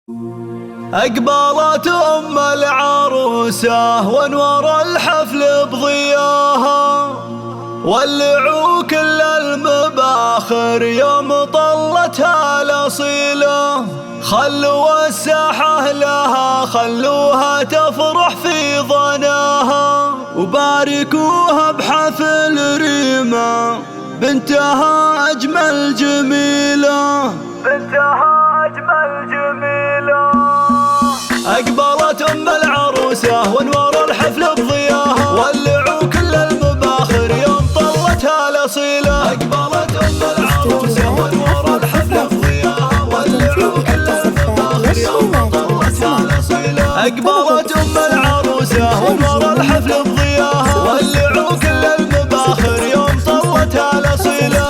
أقبلت أم العروسة وانور الحفل بضياها، ولعوا كل المباخر يوم طلتها الأصيلة. خلوا الساحة لها، خلوها تفرح في ظناها، وباركوها بحفل ريما بنتها أجمل جميلة، بنتها أجمل جميلة. أقبلت أم العروسة وانور الحفل بضياها، ولعوا كل المباخر يوم طلتها الأصيلة. أقبلت أم العروسة وانور الحفل بضياها، ولعوا كل المباخر يوم طلتها الأصيلة. أقبلت أم العروسة وانور الحفل بضياها، ولعوا كل المباخر يوم طلتها الأصيلة.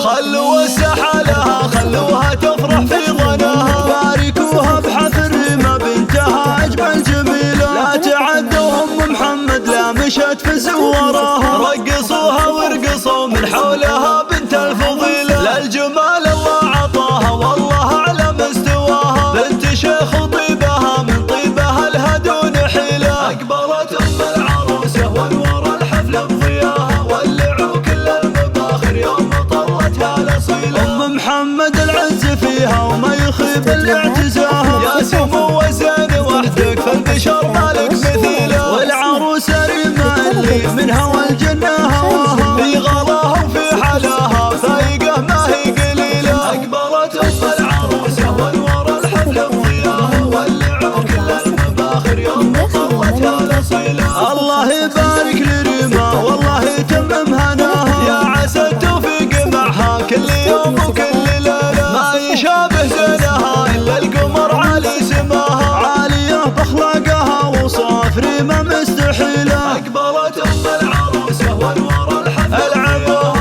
خلوا الساحة لها، خلوها تفرح في ظناها، باركوها بحفل ريما بنتها أجمل جميلة. لا تعدوا أم محمد لا مشت في زوراها، رقصوها وارقصوا من حولها بنت الفضيلة. للجمال الله عطاها والله أعلى مستواها، بنت شيخ طيبها من طيبها لها دون حيلة. أقبلت أم العروسة وانور الحفل بضياها، ولعوا كل المباخر يوم طلتها الأصيلة. أم محمد العز فيها وما يخيب اللي اعتزاها، يا سمو وزين وحدك فالبشر مالك مثيله. والعروسة ريما اللي منها والجنة هواها، في غلاها وفي حلاها فايقة ما هي قليلة. أقبلت أم العروسة وانور الحفل بضياها، ولعوا كل المباخر يوم طلتها الأصيلة. الله يبارك لريما والله يتمم هناها، يا عسى التوفيق معها كل يوم وكل ليلة. ما يشابه زينها إلا القمر عالي سماها، عالية بأخلاقها وصاف ريما مستحيلة. أقبلت أم العروسة وانور الحفل العبوا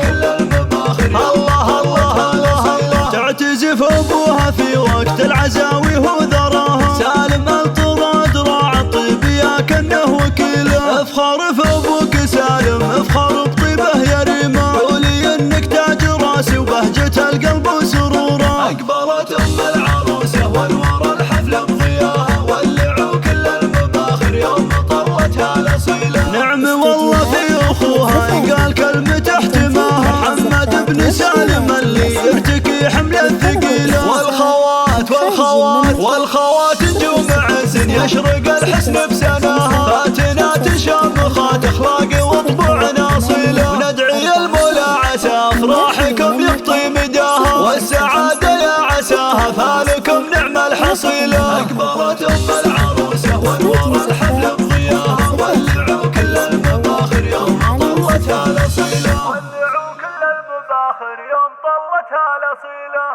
كل المباخر الله تعتزف أبوها في وقت العزاوي وذراها، سالم الطراد راعى الطيب يا كنه وكيله. افخر في أبوك سالم، افخر بطيبه يا ريما، قولي انك تاج راسي وبهجة القلب وسروره. أقبلت أم العروسة وانور الحفل بضياها، ولعوا كل المباخر يوم طلتها الأصيلة. نعم والله في أخوها قال كلمة احتماها، محمد بن سالم اللي يرتكي حمل الثقيلة. والخوات نجوم عز يشرق الحسن بسناها، فاتنات شامخات اخلاق وطبوعنا اصيله. وندعي المولى عسى افراحكم يبطي مداها، والسعاده يا عساها فالكم نعم الحصيله. أقبلت أم العروسة وانور الحفل بضياها، ولعوا كل المباخر يوم طلتها الأصيلة. ولعوا كل المباخر يوم طلتها الأصيلة.